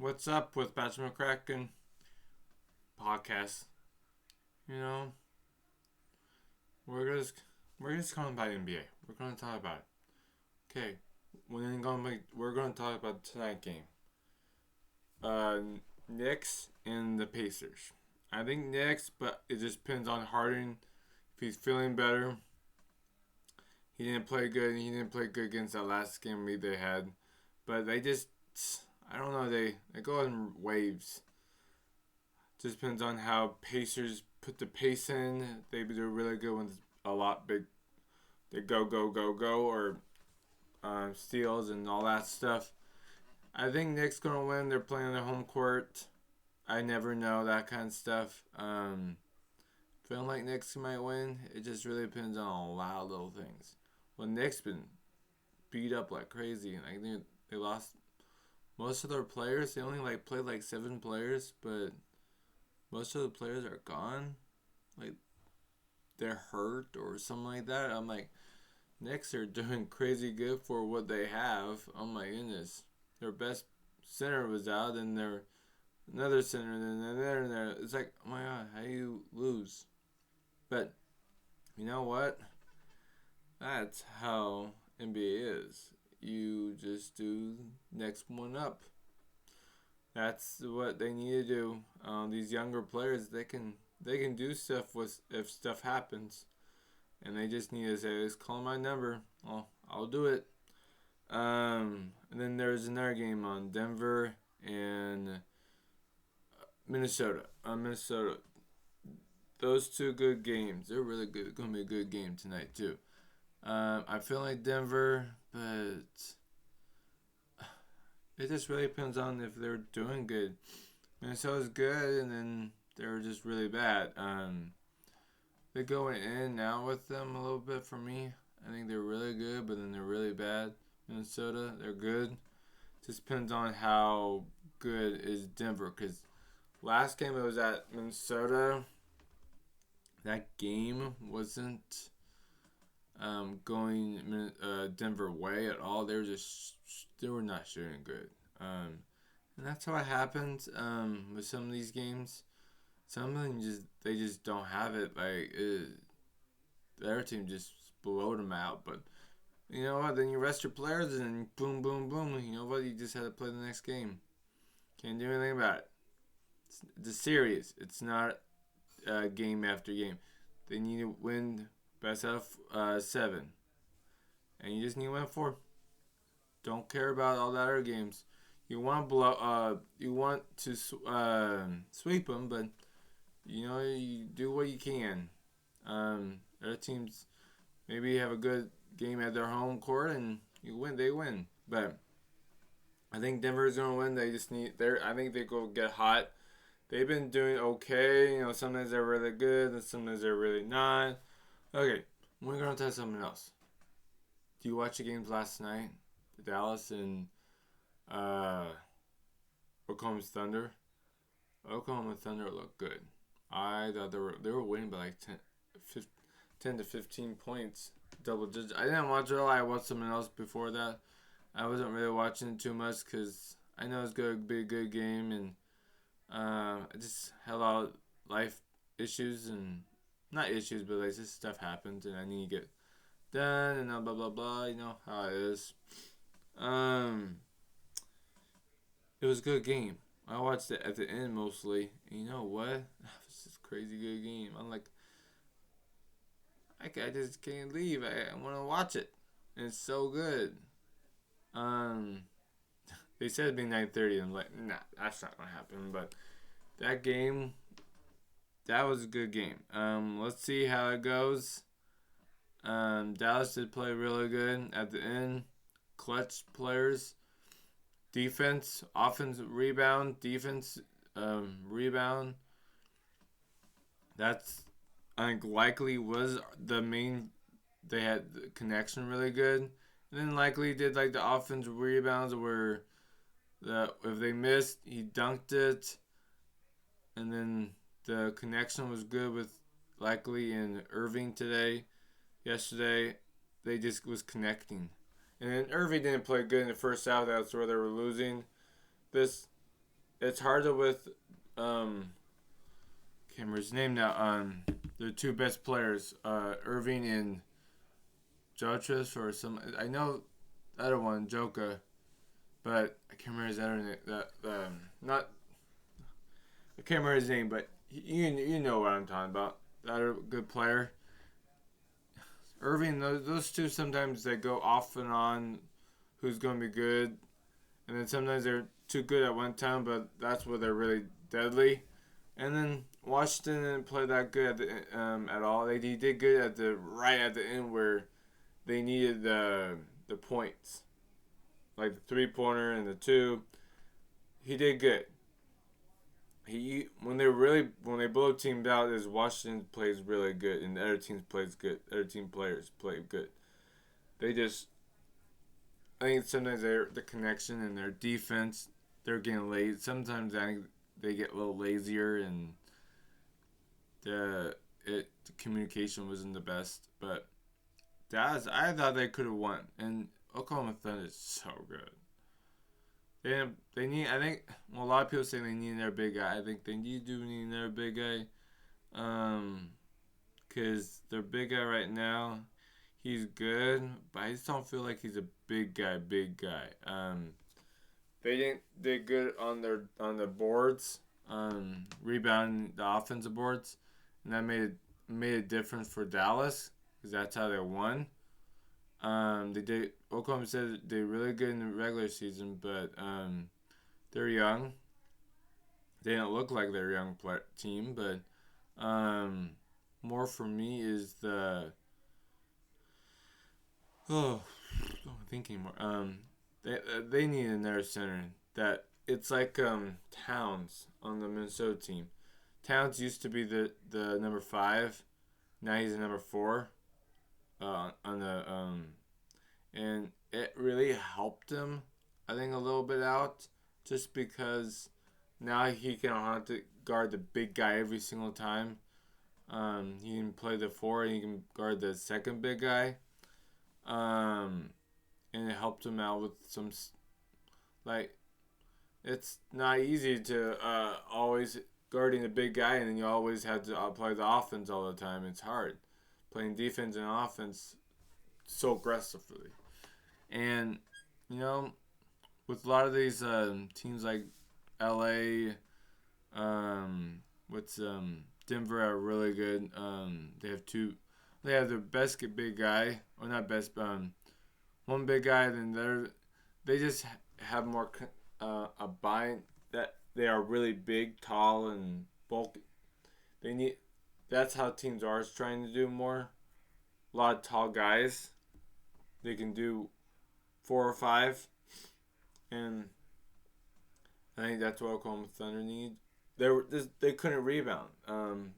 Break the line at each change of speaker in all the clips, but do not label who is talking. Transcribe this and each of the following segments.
What's up with Patrick McCracken podcast? You know, we're just we're just talking about NBA. We're gonna talk about it. Okay, we're gonna talk about tonight game. Uh, Knicks and the Pacers. I think Knicks, but it just depends on Harden. If he's feeling better, he didn't play good. He didn't play good against that last game they had, but they just I don't know. They go in waves. Just depends on how Pacers put the pace in. They're really good when it's a lot big. They go, or steals and all that stuff. I think Knicks gonna win. They're playing on their home court. I never know that kind of stuff. Feeling like Knicks might win. It just really depends on a lot of little things. Well, Knicks been beat up like crazy. Like they lost most of their players. They only played like 7 players, but most of the players are gone. Like they're hurt or something like that. I'm like, Knicks are doing crazy good for what they have. Oh my goodness, their best center was out, and their another center, and then there. It's like, oh my god, how do you lose? But you know what? That's how NBA is. You just do next one up. That's what they need to do. These younger players, they can do stuff with if stuff happens, and they just need to say, "Just call my number. I'll do it." And then there's another game on Denver and Minnesota. Minnesota. Those two good games. They're really good. Gonna be a good game tonight too. I feel like Denver, but it just really depends on if they're doing good. Minnesota's good, and then they're just really bad. They're going in and out with them a little bit for me. I think they're really good, but then they're really bad. Minnesota, they're good. Just depends on how good is Denver. Because last game it was at Minnesota. That game wasn't going Denver way at all. They were not shooting good. And that's how it happens with some of these games. Some of them they just don't have it. Their team just blowed them out. But you know what? Then you rest your players and boom, boom, boom. You know what? You just had to play the next game. Can't do anything about it. It's a series. It's not game after game. They need to win best of 7, and you just need to win 4. Don't care about all the other games. You want to you want to sweep them, but you do what you can. Other teams maybe have a good game at their home court, and you win. They win, but I think Denver's gonna win. They just need. I think they go get hot. They've been doing okay. Sometimes they're really good, and sometimes they're really not. Okay, we're gonna tell something else. Do you watch the games last night? Dallas and uh, Oklahoma Thunder. Oklahoma Thunder looked good. I thought they were winning by like 10 to 15 points, double digits. I didn't watch it all. I watched something else before that. I wasn't really watching it too much because I know it's going to be a good game, and I just had a lot of life issues, and not issues, but like just stuff happens, and I need to get done, and blah blah blah. You know how it is. Um, it was a good game. I watched it at the end mostly. And you know what? It was just a crazy good game. I'm like, I just can't leave. I want to watch it. And it's so good. Um, they said it'd be 9:30. I'm like, nah, that's not gonna happen. But that game, that was a good game. Let's see how it goes. Dallas did play really good at the end. Clutch players. Defense, offense, rebound, defense, rebound. That's I think likely was the main. They had the connection really good, and then likely did like the offense rebounds where if they missed, he dunked it, and then the connection was good with likely in Irving today. Yesterday, they just was connecting. And then Irving didn't play good in the first half. That's where they were losing. This it's harder with can't remember his name now. The two best players, Irving and Jotres or some. I know the other one, Joka, but I can't remember his other name. Not I can't remember his name, but you know what I'm talking about. That other good player, Irving. Those two sometimes they go off and on. Who's going to be good, and then sometimes they're too good at one time, but that's where they're really deadly. And then Washington didn't play that good at all. He did good at the right at the end where they needed the points, like the 3-pointer and the two. He did good. He when they blow teams out, is Washington plays really good and the other teams plays good. Other team players play good. They just I think sometimes the connection and their defense they're getting late. Sometimes I think they get a little lazier and the communication wasn't the best. But Dallas, I thought they could have won, and Oklahoma Thunder is so good. They need I think a lot of people say they need their big guy. I think they do need their big guy, because their big guy right now, he's good, but I just don't feel like he's a big guy. Big guy. They didn't did good on the boards, rebounding the offensive boards, and that made a difference for Dallas because that's how they won. They did. Oklahoma said they did really good in the regular season, but they're young. They didn't look like they're a young team, but more for me is I'm thinking more. They need another center that it's like Towns on the Minnesota team. Towns used to be the number 5, now he's the number 4 on the and it really helped him, I think, a little bit out, just because now he can have to guard the big guy every single time. He can play the 4 and he can guard the second big guy. And it helped him out with some like it's not easy to always guarding the big guy and then you always have to play the offense all the time. It's hard playing defense and offense so aggressively. And you know, with a lot of these teams like LA, what's Denver are really good. They have two. They have the best big guy, or not best, one big guy. Then they just have more a bind that they are really big, tall, and bulky. They need. That's how teams are trying to do more. A lot of tall guys. They can do 4 or 5, and I think that's what Oklahoma Thunder need. They couldn't rebound.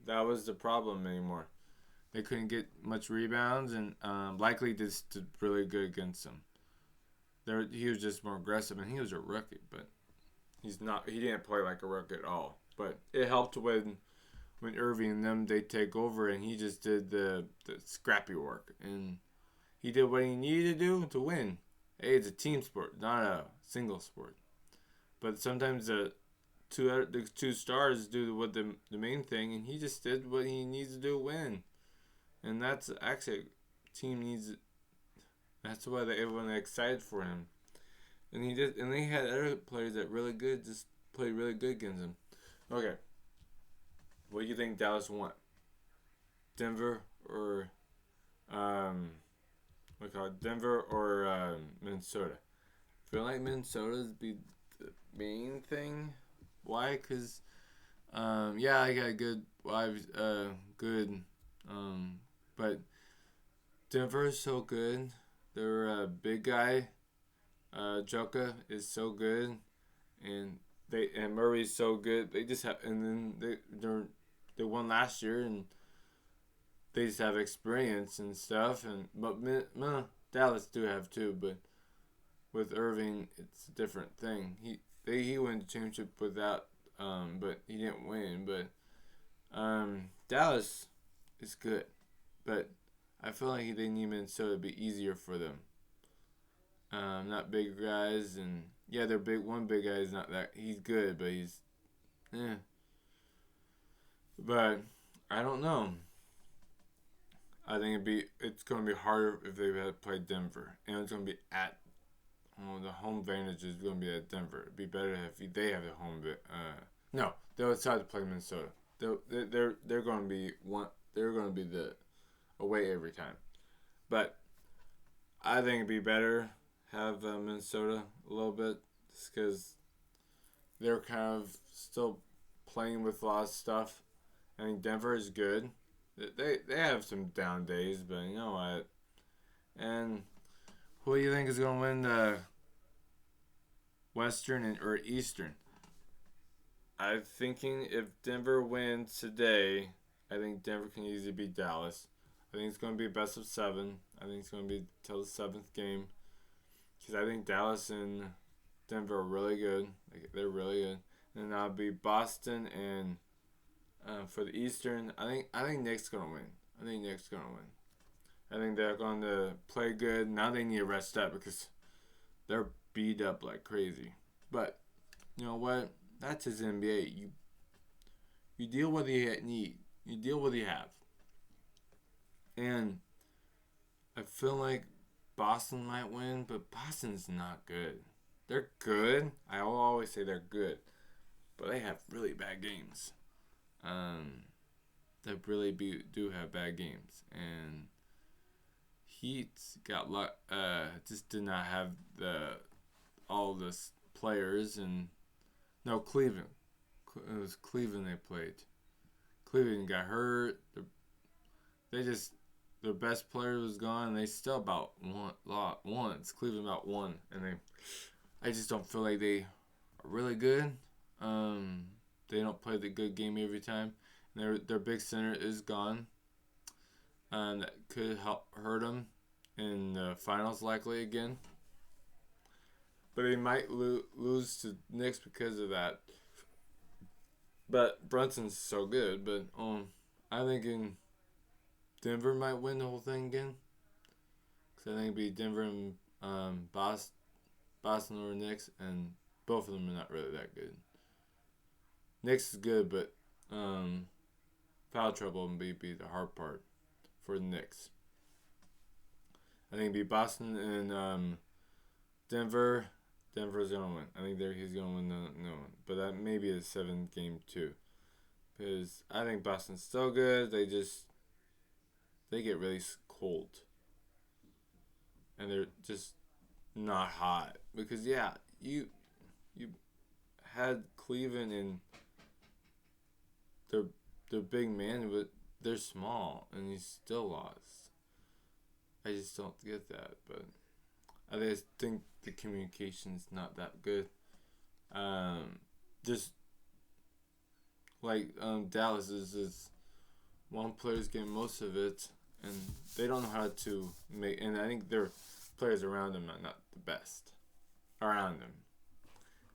That was the problem anymore. They couldn't get much rebounds, and likely this did really good against them. He was just more aggressive, and he was a rookie, but he's not. He didn't play like a rookie at all. But it helped when Irving and them they take over, and he just did the scrappy work, and he did what he needed to do to win. Hey, it's a team sport, not a single sport. But sometimes the two stars do what the main thing, and he just did what he needs to do to win. And that's actually team needs. That's why everyone is excited for him. And he did, and they had other players that really good, just played really good against him. Okay, what do you think Dallas won? Denver or what call it? Denver or Minnesota? I feel like Minnesota's be the main thing. Why? Cause yeah, I got good wives, good but Denver is so good. Their big guy, Joka, is so good, and Murray's so good. They just have, and then they won last year, and they just have experience and stuff. And but Dallas do have too, but with Irving, it's a different thing. He won the championship without, but he didn't win. But Dallas is good, but I feel like they need Minnesota to be easier for them. Not big guys, and Yeah, their one big guy is not that. He's good, but he's eh. But I don't know. I think it's gonna be harder if they had to play Denver, and it's gonna be at. Well, the home advantage is gonna be at Denver. It'd be better if they have the home. No, they'll decide to play Minnesota. They're gonna be one. They're gonna be the away every time. But I think it'd be better have Minnesota a little bit, just because they're kind of still playing with a lot of stuff. I think Denver is good. They have some down days, but you know what? And who do you think is going to win the Western or Eastern? I'm thinking if Denver wins today, I think Denver can easily beat Dallas. I think it's going to be a best of 7. I think it's going to be till the 7th game. Because I think Dallas and Denver are really good. They're really good. And that'll be Boston and for the Eastern. I think Nick's going to win. I think Nick's going to win. I think they're going to play good. Now they need to rest up because they're beat up like crazy. But you know what? That's his NBA. You deal with what you need. You deal with what you have. And I feel like Boston might win, but Boston's not good. They're good. I will always say they're good, but they have really bad games. They really do have bad games, and Heat got luck. Just did not have all the players, and no, Cleveland. It was Cleveland they played. Cleveland got hurt. Their best player was gone, and they still about won. Cleveland about won, and I just don't feel like they are really good. They don't play the good game every time. And their big center is gone. That could hurt them in the finals likely again. But they might lose to Knicks because of that. But Brunson's so good. But I think Denver might win the whole thing again. Because I think it'd be Denver and Boston or Knicks, and both of them are not really that good. Knicks is good, but foul trouble would be the hard part for the Knicks. I think it'd be Boston and Denver. Denver's gonna win. I think he's gonna win no one, but that may be a 7-game too, because I think Boston's still good. They get really cold, and they're just not hot. Because you had Cleveland and their big man, but they're small, and he still lost. I just don't get that, but I just think the communication's not that good. Just like Dallas is one player's getting most of it, and they don't know how to make. And I think their players around them are not the best around them.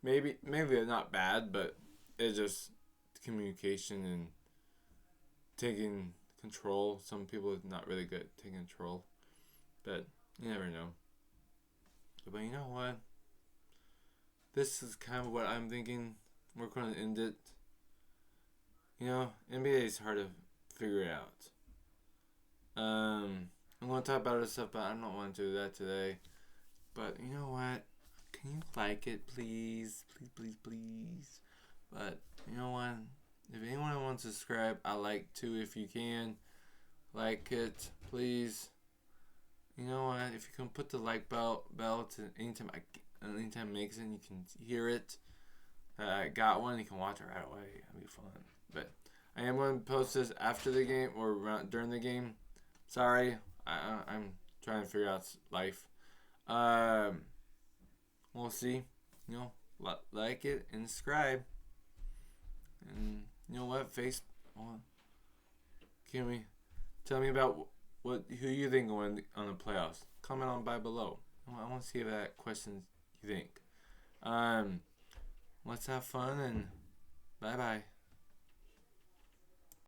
Maybe they're not bad, but it's just communication and taking control. Some people are not really good at taking control, but you never know. But you know what? This is kind of what I'm thinking. We're going to end it. NBA is hard to figure out. I'm going to talk about other stuff, but I don't want to do that today. But you know what? Can you like it, please? Please, please, please. But you know what? If anyone wants to subscribe, I like to if you can. Like it, please. You know what? If you can put the like bell to anytime I make it, you can hear it. I got one. You can watch it right away. It'll be fun. But I am going to post this after the game or during the game. Sorry, I'm trying to figure out life. We'll see. Like it and subscribe. And you know what? Can we tell me about who you think will win on the playoffs? Comment on by below. I want to see that questions you think. Let's have fun and bye bye.